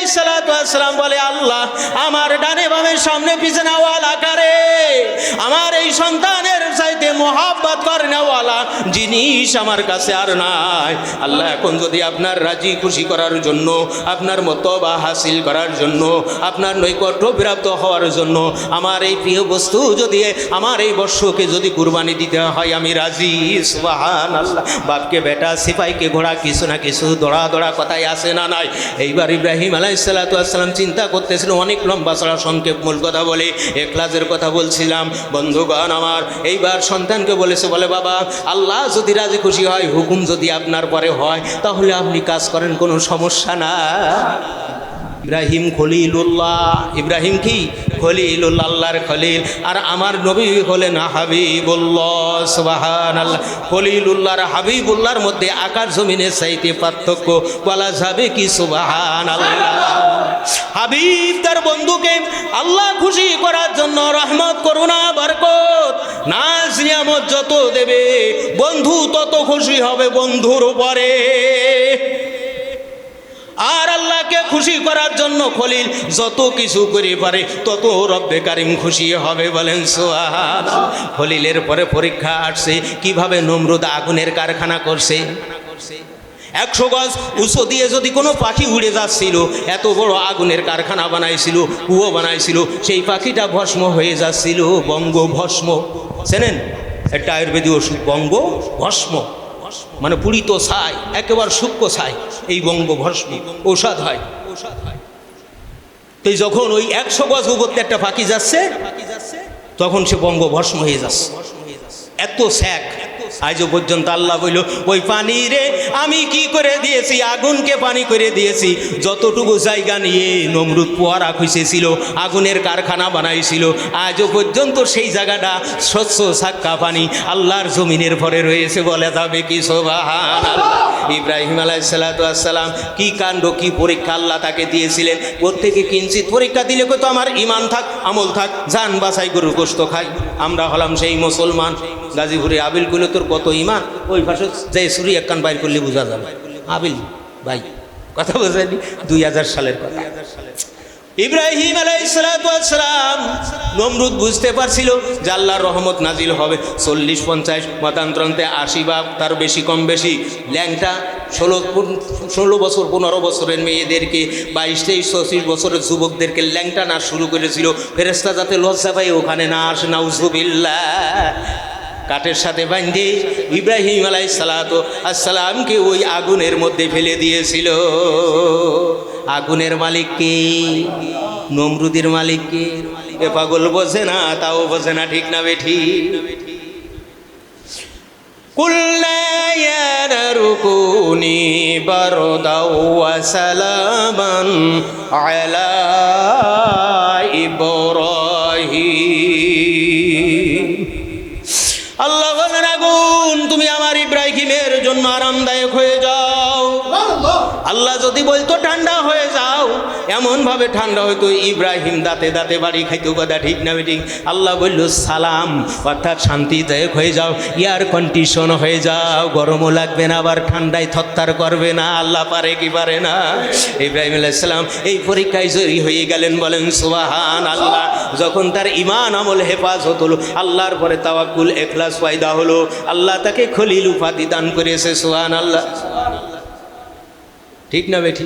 আলাইহিসসালাম বলে, আল্লাহ আমার ডানে বামে সামনে পিছনে ওয়ালা কারে, আমার এই সন্তানের চাইতে মোহাব্বত করে নেওয়ালা জিনিস আমার কাছে আর নাই। আল্লাহ এখন যদি আপনার রাজি খুশি করার জন্য, আপনার মতবা হাসিল করার জন্য, আপনার নৈকট্য প্রাপ্ত হওয়ার জন্য আমার এই প্রিয় বস্তু যদি, আমার এই বর্ষকে যদি কুরবানি দিতে হয় আমি রাজি। সুবহানাল্লাহ। বাপকে বেটা, সিপাইকে ঘোড়া, কিছু না কিছু দৌড়া দৌড়া কথাই আসে না নাই। এইবার ইব্রাহিম আলাইহিসসালাম চিন্তা করতেছিল, অনেক লম্বা চড়া সংক্ষেপ মূল কথা বলে ইখলাসের কথা বলছিলাম। বন্ধুগণ আমার, এইবার সন্তানকে বলেছে, বলে বাবা আল্লাহ যদি রাজি খুশি হয়, হুকুম যদি আপনার পরে হয় তাহলে আপনি কাজ করেন, কোনো সমস্যা না। ইব্রাহিম খলিলুল্লাহ, ইব্রাহিম কি খলিলুল্লাহ, আল্লাহর খলিল, আর আমার নবী হলেন হাবিবুল্লাহ। সুবহানাল্লাহ। খলিলুল্লাহ আর হাবিবুল্লাহর মধ্যে আকাশ জমিনের চাইতে পার্থক্য বলা যাবে কি? সুবহানাল্লাহ। হাবিব তার বন্ধুকে আল্লাহ খুশি করার জন্য রহমত, করুণা, বরকত, নাজ নিয়ামত যত দেবে বন্ধু তত খুশি হবে বন্ধুর উপরে। আর আল্লাহকে খুশি করার জন্য খলিল যত কিছু করে পারে তত রব্বে কারিম খুশি হবে। বলেন সুবহানাল্লাহ। খলিলের পরে পরীক্ষা আসছে, কিভাবে নমরুদ আগুনের কারখানা করছে। 100 গজ উঁচু দিয়ে যদি কোনো পাখি উড়ে যাচ্ছিল, এত বড় আগুনের কারখানা বানাইছিল, কুয়ো বানাইছিল, সেই পাখিটা ভস্ম হয়ে যাচ্ছিল। বঙ্গ ভস্ম চেনেন? একটা আয়ুর্বেদিক ওষুধ, বঙ্গ ভস্ম, মানে পুড়িত ছাই, একেবারে সূক্ষ্ম ছাই, এই বঙ্গ ভস্ম ঔষধ হয়। তো যখন ওই 100 গজ উপরতে একটা পাখি যাচ্ছে, তখন সে বঙ্গ ভস্ম হয়ে যাচ্ছে, এত স্যাক। আজও পর্যন্ত আল্লাহ বলল, ওই পানি রে আমি কি করে দিয়েছি, আগুনকে পানি করে দিয়েছি। যতটুকু জায়গা নিয়ে নমরুদ পোয়ারা খুঁজেছিল, আগুনের কারখানা বানাইছিল, আজও পর্যন্ত সেই জায়গাটা স্বচ্ছ সাক্কা পানি আল্লাহর জমিনের পরে রয়েছে। বলে যাবে কি? সুবহানাল্লাহ। ইব্রাহিম আলাইহিসসালাম কি কাণ্ড, কি পরীক্ষা আল্লাহ তাকে দিয়েছিলেন। ওর থেকে কিঞ্চিত পরীক্ষা দিলে কত আমার ইমান থাক, আমল থাক, জান বাছাই গরুর গোশত খাই। আমরা হলাম সেই মুসলমান। গাজীপুরে আবিল গুলো তোর কত ইমান, ওই ভাষা যে সুরি একখান বাইর করলে বোঝা যাবে। আবিল ভাই কথা বোঝায়নি, 2000 সালের কথা। ইব্রাহিম আলাইহিসসালাম, নমরুদ বুঝতে পারছিল যে আল্লাহর রহমত নাজিল হবে। 40-50 মতান্তরতে 80 বা তার বেশি কম বেশি ল্যাংটা 16 বছর 15 বছরের মেয়েদেরকে, 22-23 25 বছরের যুবকদেরকে ল্যাংটা না শুরু করেছিল, ফেরেশতা যাতে লজ্জা পায় ওখানে না আসে। নাউজুবিল্লাহ। কাঠের সাথে বাঁধে ইব্রাহিম আলাইহিসসালামকে ওই আগুনের মধ্যে ফেলে দিয়েছিল। আগুনের মালিক কে? নমরুদের মালিক কে? এ পাগল বোঝে না, তাও বোঝে না, ঠিক না বেঠি? কুল্লা ইয়া নারু কুনি বারদাও ওয়া সালামান আলা ইব্রাহিম। আল্লাহ বলেন, আগুন তুমি আমার ইব্রাহিমের জন্য আরামদায়ক হয়ে যাও। আল্লাহ যদি বলতো ঠান্ডা হয়ে যাও, এমন ভাবে ঠান্ডা হইতো ইব্রাহিম দাঁতে দাঁতে বাড়ি খাইতো। কথা ঠিক না ঠিক? আল্লাহ বলল সালাম, অর্থাৎ শান্তিদায়ক হয়ে যাও, এয়ার কন্ডিশন হয়ে যাও, গরমও লাগবে না, আবার ঠান্ডায় থরথর করবে না। আল্লাহ পারে কি পারে না? ইব্রাহিম আলাইহিস সালাম এই পরীক্ষায় জয়ী হয়ে গেলেন। বলেন সুবহানাল্লাহ। যখন তার ঈমান আমল হেফাজত হলো, আল্লাহর পরে তাওয়াক্কুল ইখলাস পয়দা হলো, আল্লাহ তাকে খলিল উপাধি দান করেছে। সুবহানাল্লাহ। ঠিক না বেঠি?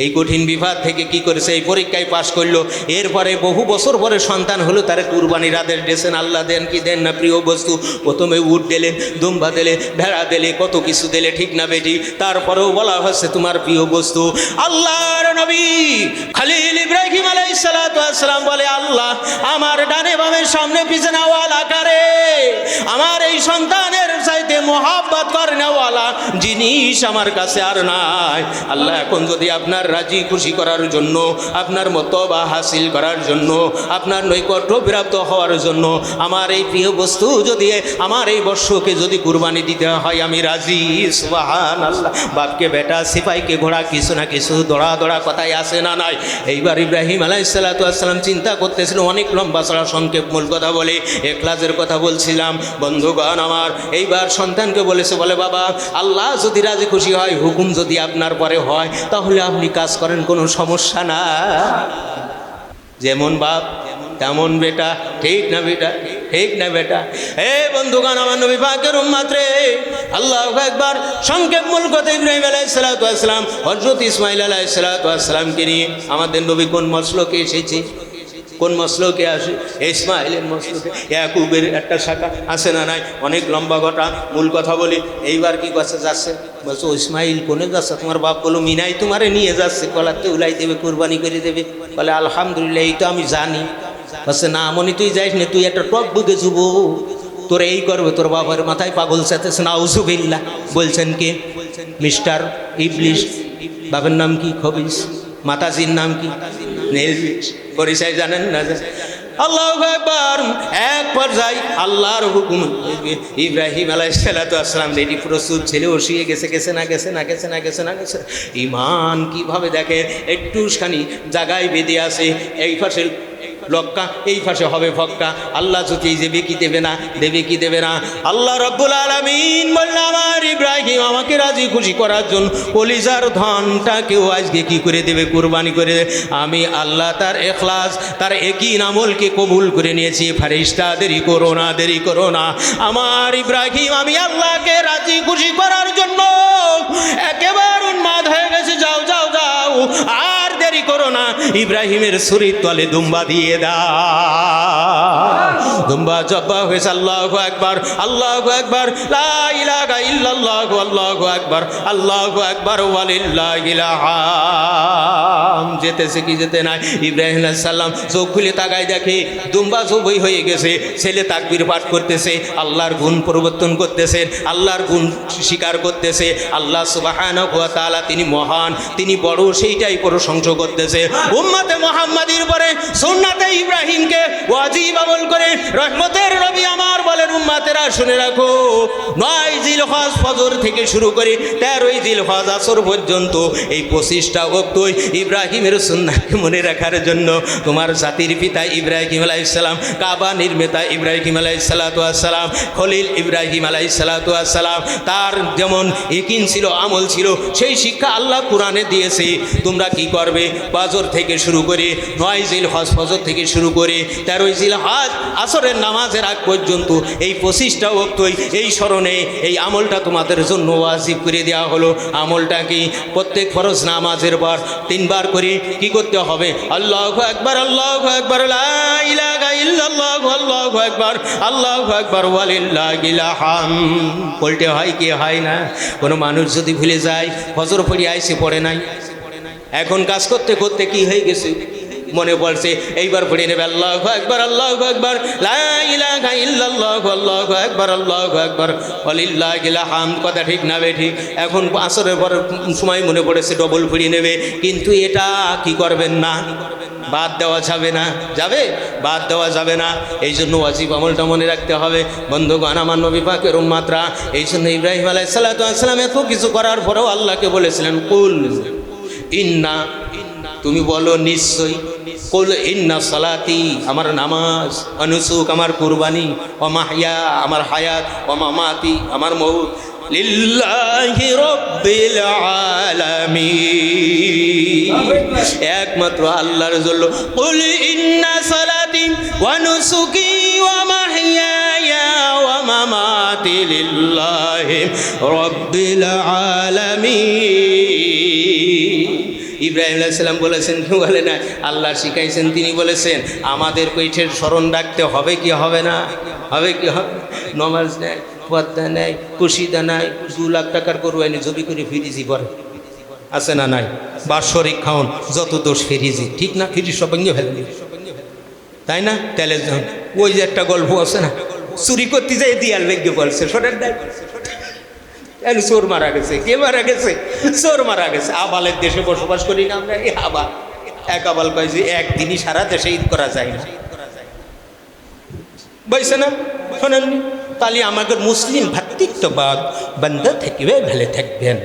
এই কঠিন বিভাগ থেকে কি করেছে, এই পরীক্ষায় পাশ করলো। এরপরে বহু বছর পরে সন্তান হলো, তারে কুরবানির আদেশ দিয়েছেন। আল্লাহ দেন কি দেন না? প্রিয় বস্তু। প্রথমে উট দিলেন, দুম্বা দিলে, ভেড়া দিলে, কত কিছু দিলে, ঠিক না বেটি? তারপরেও বলা হচ্ছে তোমার প্রিয় বস্তু। আল্লাহর নবী খলিল ইব্রাহিম আলাইহিসসালাম বলে, আল্লাহ আমার ডানে বামে সামনে পিছনে ওয়ালা কারে, আমার এই সন্তানের চাইতে মোহাব্বত করে নেওয়ালা জিনিস আমার কাছে আর নাই। আল্লাহ এখন যদি আপনার রাজি খুশি করার জন্য, আপনার মতবা হাসিল করার জন্য, আপনার নৈকট্য প্রাপ্ত হওয়ার জন্য আমার এই প্রিয় বস্তু যদি, আমার এই বর্ষকে যদি কুরবানি দিতে হয় আমি রাজি। সুবহানাল্লাহ। বাপকে বেটা, সিপাইকে ঘোড়া, কিছু না কিছু দৌড়া দৌড়া কথাই আসে না নাই। এইবার ইব্রাহিম আলাইহিসসালাম চিন্তা করতেছিল, অনেক লম্বা চড়া সংক্ষেপ মূল কথা বলে ইখলাসের কথা বলছিলাম। বন্ধুগণ আমার, এইবার সন্তানকে বলেছে, বলে বাবা আল্লাহ যদি রাজি খুশি হয়, হুকুম যদি আপনার পরে হয়, তাহলে আপনি কাজ করেন, কোনো সমস্যা না। যেমন বাপ তেমন বেটা, ঠিক না বেটা? ঠিক না বেটা? হে বন্ধুগণ, আমার নবী পাকের উম্মত রে, আল্লাহু আকবার। সংক্ষেপ মূল কথা, ইব্রাহিম আলাইহিস সালাতু ওয়াস সালাম, হযরত ইসমাঈল আলাইহিস সালাতু ওয়াস সালামকে নিয়ে আমাদের নবী কোন মসলকে এসেছে? কোন মসলকে আসে? ইসমাঈলের মসলকে। ইয়াকুবের একটা শাখা আছে না নাই? অনেক লম্বা ঘটা, মূল কথা বলি। এইবার কি কাছে যাচ্ছে? বলছো ইসমাঈল কোনে যাচ্ছে? তোমার বাপ বলো মিনাই তোমারে নিয়ে যাচ্ছে, কলাতে উলাই দেবে, কুরবানি করে দেবে। বলে আলহামদুলিল্লাহ, এই তো আমি জানি। বলছে না মনি, তুই যাইস না, তুই একটা টক বুকে যুব, তোর এই করবে, তোর বাবার মাথায় পাগল সাথেছে। নাউজুবিল্লাহ। বলছেন কে? মিস্টার ইবলিশ। বাবার নাম কি? খবিস। মাতাজির নাম কি? নেলবিশ। পরিচয় জানেন না? আল্লাহু আকবার। এক পর্যায়ে আল্লাহর হুকুম, ইব্রাহিম আলাইহিস সালাতু ওয়াস সালাম রেডি প্রস্তুত, ছেলে বসিয়ে গেছে। গেছে না গেছে না গেছে না গেছে না গেছে? ইমান কিভাবে দেখে, একটুখানি জায়গায় বেঁধে আছে, এই পাশে লক্কা, এই পাশে হবে ফক্কা। আল্লাহ যদি দেবে কি দেবে না, দেবে কি দেবে না? আল্লাহ রাব্বুল আলামিন বললেন আমার ইব্রাহিম আমাকে রাজি খুশি করার জন্য কলিজার ধনটাকেও আজকে কি করে দেবে? কুরবানি করে দেবে। আমি আল্লাহ তার ইখলাস, তার ইয়াকিন আমলকে কবুল করে নিয়েছি। ফেরেশতা দেরি করো না, দেরি করো না। আমার ইব্রাহিম আমি আল্লাহকে রাজি খুশি করার জন্য একেবারে উন্মাদ হয়ে গেছে। যাও যাও যাও, আর দেরি করো না। ইব্রাহিমের শরীর তলে দুম্বা দিয়ে দুম্বা জব্বা হয়েছে। আল্লাহু আকবার, আল্লাহু আকবার, লা ইলাহা ইল্লাল্লাহু, আল্লাহু আকবার, আল্লাহু আকবার, ওয়ালিল্লাহিল হামদ। যেতেছে কি যেতে নাই? ইব্রাহিম আলাইহিস সালাম চোখ খুলে তাকায়, দেখে দুম্বা জবই হয়ে গেছে। ছেলে তাকবীর পাঠ করতেছে, আল্লাহর গুণ পরিবর্তন করতেছে, আল্লাহর গুণ স্বীকার করতেছে। আল্লাহ সুবহানাহু ওয়া তাআলা তিনি মহান, তিনি বড়, সেইটাই প্রশংসা করতেছে। উম্মতে মুহাম্মাদির উপরে সুন্নাতে ইব্রাহিমকে ওয়াজিব আমল করে রহমতের নবী আমার বলেন, উম্মতেরা শুনে রাখো, 9 জিলহজ ফজর থেকে শুরু করে 13 জিলহজ আসর পর্যন্ত এই 25টা ওয়াক্ত ইব্রাহিমের সুন্নাহকে মনে রাখার জন্য তোমার জাতির পিতা ইব্রাহিম আলাইহিস সালাম, কাবা নির্মাতা ইব্রাহিম আলাইহিস সালাতু ওয়াস সালাম, খলিল ইব্রাহিম আলাইহিস সালাতু ওয়াস সালাম, তার যেমন ইয়াকিন ছিল, আমল ছিল, সেই শিক্ষা আল্লাহ কোরআনে দিয়েছে। তোমরা কি করবে? ফজর থেকে শুরু করে 9 জিলহজ ফজর থেকে শুরু করে 13 জিলহজ আসরের নামাজের আগ পর্যন্ত এই 25টা ওয়াক্ত এই স্মরণে এই আমলটা তোমাদের জন্য ওয়াজিব করে দেওয়া হলো। আমলটা কি? প্রত্যেক ফরজ নামাজের পর 3 বার করে কি করতে হবে? আল্লাহু আকবার, আল্লাহু আকবার, লা ইলাহা ইল্লাল্লাহু, আল্লাহু আকবার, আল্লাহু আকবার, ওয়ালিল্লাহিল হামদ। বলতে হয় কি হয় না? কোনো মানুষ যদি ভুলে যায়, ফজর পড়ে আইসে পড়ে নাই, এখন কাজ করতে করতে কি হয়ে গেছে, মনে পড়ছে, এইবার পড়ে নেবে আল্লাহু আকবার, আল্লাহু আকবার, লা ইলাহা ইল্লাল্লাহু, আল্লাহু আকবার, আল্লাহু আকবার, ওয়ালিল্লাহিল হামদ। কথা ঠিক না বে ঠিক? এখন আসরের পর সময় মনে পড়েছে, ডবল পড়ে নেবে, কিন্তু এটা কি করবেন না, বাদ দেওয়া যাবে না। যাবে? বাদ দেওয়া যাবে না। এই জন্য ওয়াজিব আমলটা মনে রাখতে হবে। বন্ধুগণ, আমার নবী পাকের উম্মতরা, এই জন্য ইব্রাহিম আলাইহিস সালাতু ওয়াস সালাম এত কিছু করার পরেও আল্লাহকে বলেছিলেন কুল ইন্না, তুমি বলো নিশ্চয়ই, কুল ইন্না সালাতি, আমার নামাজ, অনুসুক আমার কুরবানি, ও মাহইয়া আমার হায়াত, ও মামাতি আমার মউত, লিল্লাহি রাব্বিল আলামিন, একমাত্র আল্লাহর জন্য। কুল ইন্না সালাতি ওয়া নুসুকি ওয়া মাহইয়ায়া ওয়া মামাতি লিল্লাহি রাব্বিল আলামিন। ইব্রাহিম আলাইহিস সালাম বলেছেন, কেউ বলে না, আল্লাহ শিখাইছেন, তিনি বলেছেন আমাদের কইঠের স্মরণ রাখতে হবে কি হবে না? হবে কি হবে? নমাজ নেয়, পর্দা নেয়, কুশিদা নাই, 2 লাখ টাকার গরু এনে জবি করে ফিরিজি পরে, আছে না নাই? বাৎসরিক খাওন, যত দোষ ফিরিজি, ঠিক না? ফিরি সব ভেঙে ফেলবি, তাই না? তাহলে ওই যে একটা গল্প আছে না, চুরি করতে যাই দিয়াল ভেঙে বলছে, শোনেন নাই? চোর মারা গেছে। কে মারা গেছে? চোর মারা গেছে। আবালের দেশে বসবাস করি না আমরা, এই আবাল। এক আবাল কয় যে একদিনই সারা দেশে ঈদ করা যায় না, বলছে না? শোনেননি? তাহলে আমাদের মুসলিম ভাতৃত্ববাদ বন্ধ থাকবে, ভালো থাকবেন।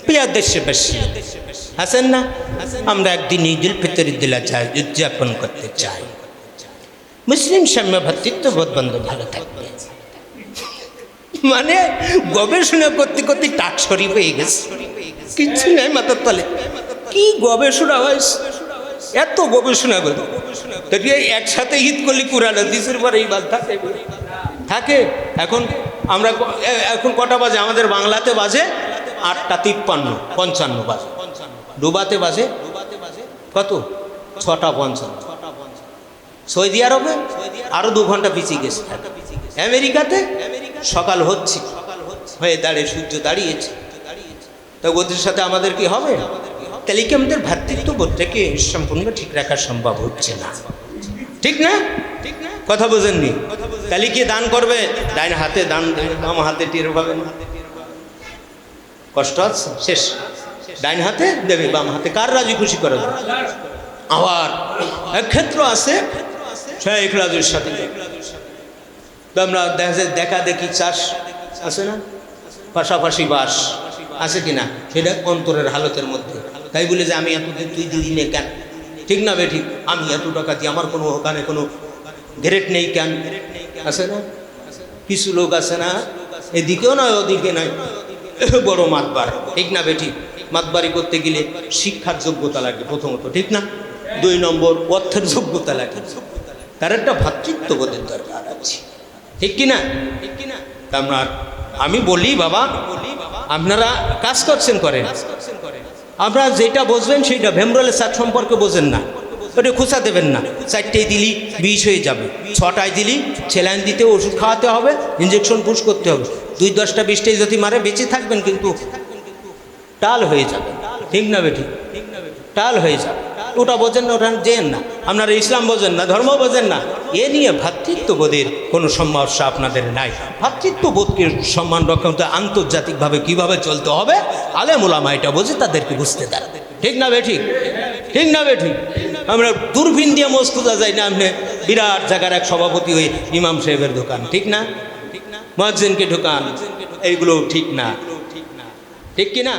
প্রিয় দেশবাসী, আছেন না? আমরা একদিন ঈদুল ফিতর উদযাপন করতে চাই। মুসলিম সাম্য ভাতৃত্ববোধ বন্ধ ভালো থাকবে। মানে গবেষণা করতে করতে টাকসরি হয়ে গেছে, কিচ্ছু নাই মাথার তলে। কি গবেষণা হয়েছে, এত গবেষণা করে একসাথে ঈদ করলে কুরআন হাদিসের পরে এই বাদ থাকে থাকে। আমরা এখন কটা বাজে? আমাদের বাংলাতে বাজে 8:53, 55 বাজে। ডুবাতে বাজে কত? 6:55। সৌদি আরবে আরো 2 ঘন্টা পিছিয়ে গেছে। আমেরিকাতে সকাল হচ্ছে, হয়ে দাঁড়িয়ে সূর্য দাঁড়িয়েছে। তা ওদের সাথে আমাদের কি হবে? তাহলে কি আমাদের ভ্রাতৃত্ববোধটাকে সম্পূর্ণ ঠিক রাখা সম্ভব হচ্ছে না, ঠিক না? কথা বোঝেননি? তাহলে কি দান করবে? ডাইন হাতে দান দেবে, বাম হাতে টের পাবে না, কষ্ট আছে শেষ। ডাইন হাতে দেবে, বাম হাতে, কার রাজি খুশি করে দেবে। আবার এক ক্ষেত্র আছে শেখ রাজুর সাথে আমরা দেখা দেখি চাষ আছে না, পাশাপাশি বাস আছে কিনা, সেটা অন্তরের হালতের মধ্যে। তাই বলে যে আমি এত তুই দিলি নে কেন, ঠিক না বেঠিক? আমি এত টাকা দিই, আমার কোনো ওখানে কোনো গ্রেট নেই কেন? আছে না কিছু লোক আছে না, এদিকেও নয় ওদিকে নয়, বড় মাতবার, ঠিক না বেঠিক? মাতবারি করতে গেলে শিক্ষার যোগ্যতা লাগে প্রথমত, ঠিক না? 2 নম্বর অর্থের যোগ্যতা লাগে, তার একটা ভ্রাতৃত্ববোধের দরকার আছে, ঠিক কিনা? আমি বলি বাবা, আপনারা কাজ করছেন করেন, আপনারা যেটা বুঝবেন সেইটা। ভেমরোলের সার সম্পর্কে বোঝেন না, ওটা খোঁচা দেবেন না। 4টায় দিলি বিষ হয়ে যাবে, 6টায় দিলি স্যালাইন দিতে, ওষুধ খাওয়াতে হবে, ইঞ্জেকশন পুশ করতে হবে। 2, 10টা 20টাই যদি মারে বেঁচে থাকবেন, কিন্তু টাল হয়ে যাবে, ঠিক না বেঠি? টাল হয়ে যাবে। ওটা বোঝেন না, ওটা যেন না। আপনারা ইসলাম বোঝেন না, ধর্ম বোঝেন না, এ নিয়ে ভ্রাতৃত্ববোধের কোনো সমস্যা আপনাদের নাই। ভ্রাতৃত্ববোধকে সম্মান রক্ষা করতে আন্তর্জাতিকভাবে কীভাবে চলতে হবে, আলেম ওলামা এটা বোঝে, তাদেরকে বুঝতে দেন, ঠিক না বেঠিক? ঠিক না বেঠিক? আমরা দূরবীন দিয়ে মোষ খোঁজা যায় না, আপনি বিরাট জায়গার এক সভাপতি হয়ে ইমাম সাহেবের দোকান, ঠিক না? মুয়াজ্জিনকে ঢোকান, এইগুলো ঠিক না, ঠিক কিনা?